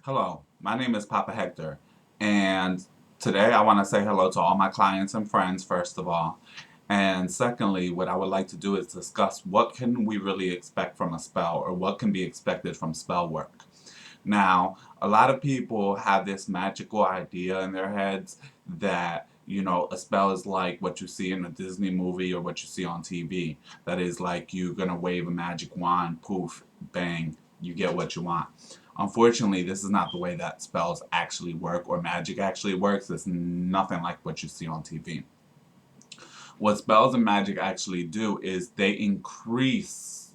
Hello, my name is Papa Hector, and today I want to say hello to all my clients and friends, first of all. And secondly, what I would like to do is discuss what can we really expect from a spell or what can be expected from spell work. Now, a lot of people have this magical idea in their heads that, a spell is like what you see in a Disney movie or what you see on TV. That is like you're going to wave a magic wand, poof, bang, you get what you want. Unfortunately, this is not the way that spells actually work or magic actually works. It's nothing like what you see on TV. What spells and magic actually do is they increase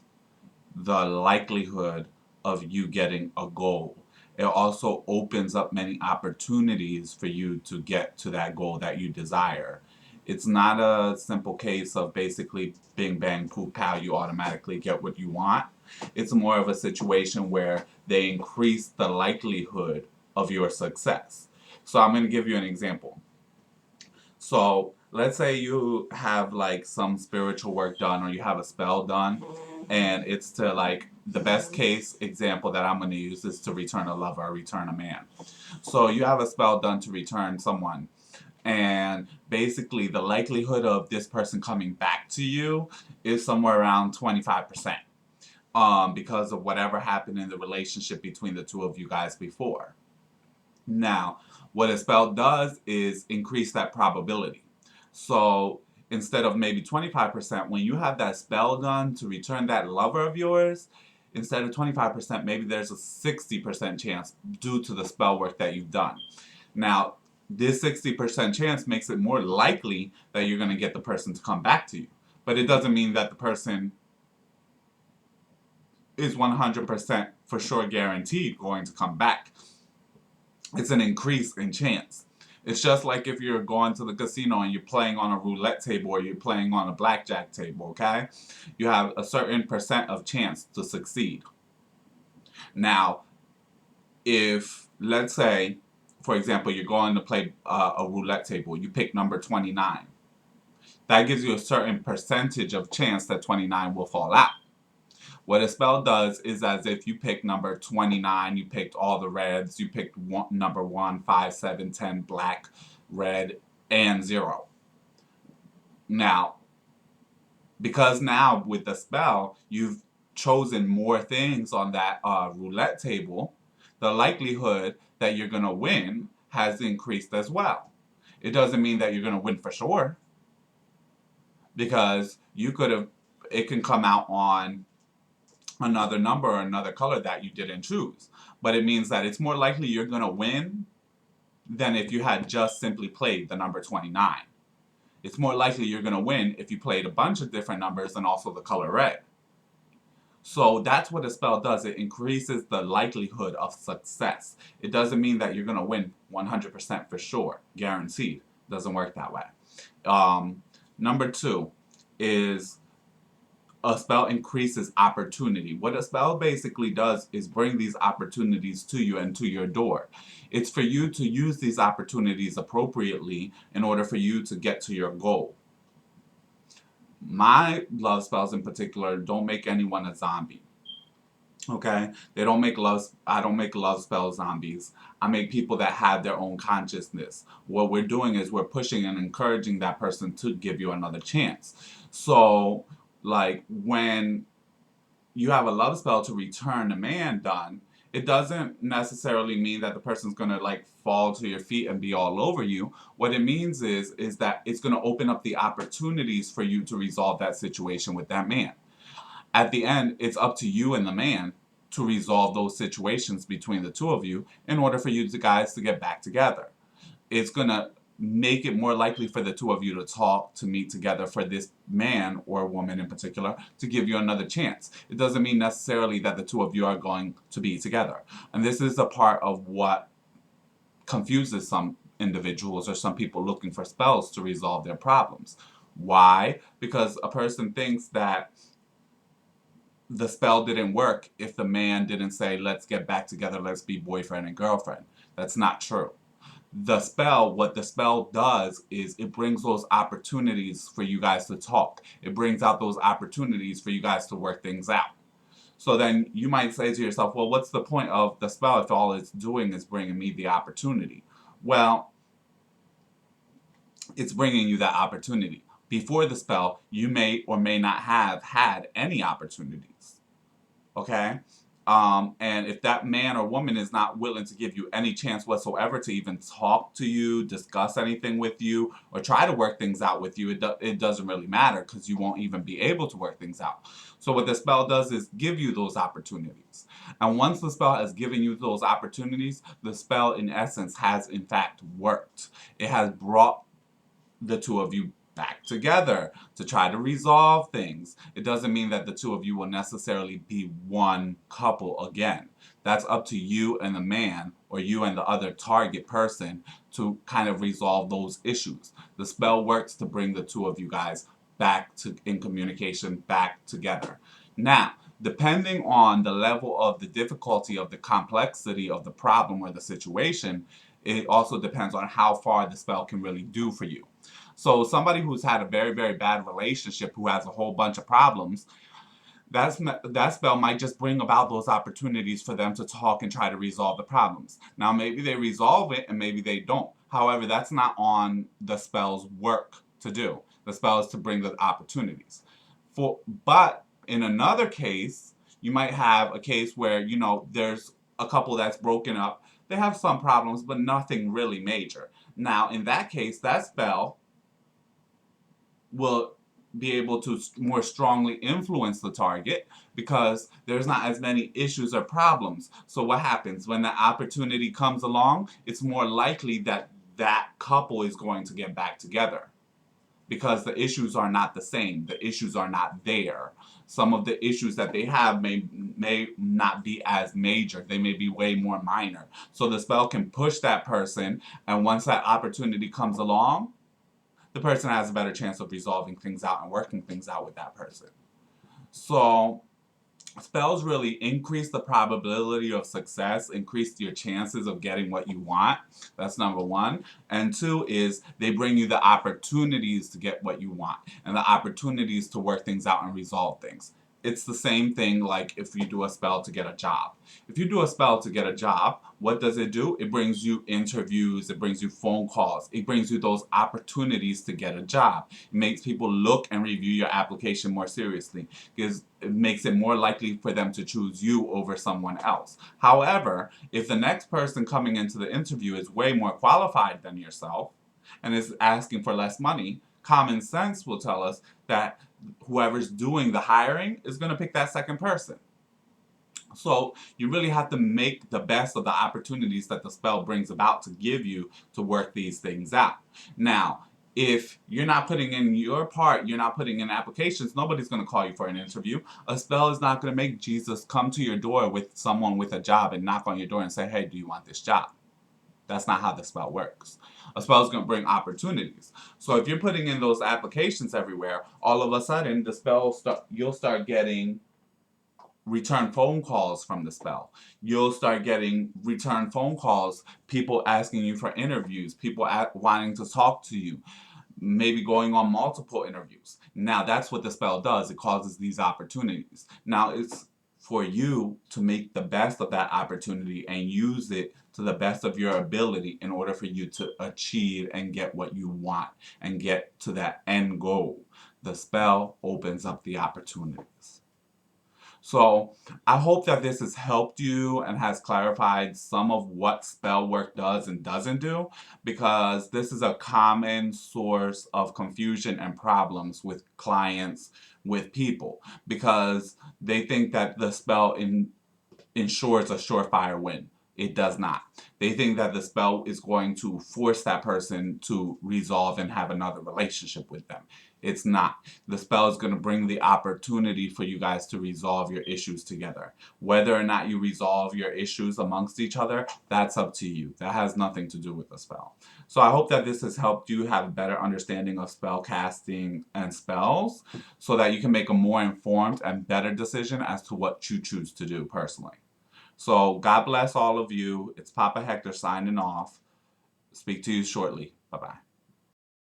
the likelihood of you getting a goal. It also opens up many opportunities for you to get to that goal that you desire. It's not a simple case of basically bing bang poof pow, you automatically get what you want. It's more of a situation where they increase the likelihood of your success. So I'm going to give you an example. So let's say you have like some spiritual work done or you have a spell done, and it's to like the best case example that I'm going to use is to return a lover or return a man. So you have a spell done to return someone, and basically the likelihood of this person coming back to you is somewhere around 25%, because of whatever happened in the relationship between the two of you guys before. Now, what a spell does is increase that probability. So instead of maybe 25%, when you have that spell done to return that lover of yours, instead of 25%, maybe there's a 60% chance due to the spell work that you've done. Now, this 60% chance makes it more likely that you're going to get the person to come back to you. But it doesn't mean that the person is 100% for sure guaranteed going to come back. It's an increase in chance. It's just like if you're going to the casino and you're playing on a roulette table or you're playing on a blackjack table, okay? You have a certain percent of chance to succeed. Now, if, let's say, for example, you're going to play a roulette table, you pick number 29. That gives you a certain percentage of chance that 29 will fall out. What a spell does is as if you pick number 29, you picked all the reds, you picked number 1, 5, 7, 10, black, red, and 0. Now, because now with the spell, you've chosen more things on that roulette table, the likelihood that you're going to win has increased as well. It doesn't mean that you're going to win for sure, because you could have, it can come out on another number or another color that you didn't choose. But it means that it's more likely you're going to win than if you had just simply played the number 29. It's more likely you're going to win if you played a bunch of different numbers and also the color red. So that's what a spell does. It increases the likelihood of success. It doesn't mean that you're going to win 100% for sure, guaranteed. It doesn't work that way. Number two is a spell increases opportunity. What a spell basically does is bring these opportunities to you and to your door. It's for you to use these opportunities appropriately in order for you to get to your goal. My love spells in particular don't make anyone a zombie. Okay? They don't make love I don't make love spell zombies. I make people that have their own consciousness. What we're doing is we're pushing and encouraging that person to give you another chance. So, like when you have a love spell to return a man done, it doesn't necessarily mean that the person's gonna like fall to your feet and be all over you. What it means is that it's gonna open up the opportunities for you to resolve that situation with that man. At the end, it's up to you and the man to resolve those situations between the two of you in order for you guys to get back together. It's going to make it more likely for the two of you to talk, to meet together, for this man or woman in particular to give you another chance. It doesn't mean necessarily that the two of you are going to be together. And this is a part of what confuses some individuals or some people looking for spells to resolve their problems. Why? Because a person thinks that the spell didn't work if the man didn't say, let's get back together, let's be boyfriend and girlfriend. That's not true. What the spell does is it brings those opportunities for you guys to talk. It brings out those opportunities for you guys to work things out. So then you might say to yourself, well, what's the point of the spell if all it's doing is bringing me the opportunity? Well, it's bringing you that opportunity. Before the spell, you may or may not have had any opportunities. Okay? And if that man or woman is not willing to give you any chance whatsoever to even talk to you, discuss anything with you, or try to work things out with you, it doesn't really matter because you won't even be able to work things out. So what the spell does is give you those opportunities. And once the spell has given you those opportunities, the spell in essence has in fact worked. It has brought the two of you back together to try to resolve things. It doesn't mean that the two of you will necessarily be one couple again. That's up to you and the man, or you and the other target person, to kind of resolve those issues. The spell works to bring the two of you guys back to in communication, back together. Now, depending on the level of the difficulty of the complexity of the problem or the situation, it also depends on how far the spell can really do for you. So somebody who's had a very, very bad relationship, who has a whole bunch of problems, that spell might just bring about those opportunities for them to talk and try to resolve the problems. Now, maybe they resolve it and maybe they don't. However, that's not on the spell's work to do. The spell is to bring the opportunities. But in another case, you might have a case where, there's a couple that's broken up. They have some problems, but nothing really major. Now, in that case, that spell will be able to more strongly influence the target because there's not as many issues or problems. So what happens when the opportunity comes along? It's more likely that that couple is going to get back together because the issues are not the same. The issues are not there. Some of the issues that they have may not be as major. They may be way more minor. So the spell can push that person, and once that opportunity comes along, the person has a better chance of resolving things out and working things out with that person. So spells really increase the probability of success, increase your chances of getting what you want. That's number one. And two is they bring you the opportunities to get what you want and the opportunities to work things out and resolve things. It's the same thing like if you do a spell to get a job. If you do a spell to get a job, what does it do? It brings you interviews, it brings you phone calls, it brings you those opportunities to get a job. It makes people look and review your application more seriously because it makes it more likely for them to choose you over someone else. However, if the next person coming into the interview is way more qualified than yourself and is asking for less money, common sense will tell us that whoever's doing the hiring is going to pick that second person. So you really have to make the best of the opportunities that the spell brings about to give you to work these things out. Now, if you're not putting in your part, you're not putting in applications, nobody's going to call you for an interview. A spell is not going to make Jesus come to your door with someone with a job and knock on your door and say, hey, do you want this job? That's not how the spell works. A spell is going to bring opportunities. So if you're putting in those applications everywhere, all of a sudden the spell you'll start getting return phone calls from the spell. You'll start getting return phone calls, people asking you for interviews, people wanting to talk to you, maybe going on multiple interviews. Now that's what the spell does. It causes these opportunities. Now it's for you to make the best of that opportunity and use it to the best of your ability in order for you to achieve and get what you want and get to that end goal. The spell opens up the opportunities. So I hope that this has helped you and has clarified some of what spell work does and doesn't do, because this is a common source of confusion and problems with clients, with people, because they think that the spell ensures a surefire win. It does not. They think that the spell is going to force that person to resolve and have another relationship with them. It's not. The spell is going to bring the opportunity for you guys to resolve your issues together. Whether or not you resolve your issues amongst each other, that's up to you. That has nothing to do with the spell. So I hope that this has helped you have a better understanding of spell casting and spells so that you can make a more informed and better decision as to what you choose to do personally. So God bless all of you. It's Papa Hector signing off. Speak to you shortly. Bye-bye.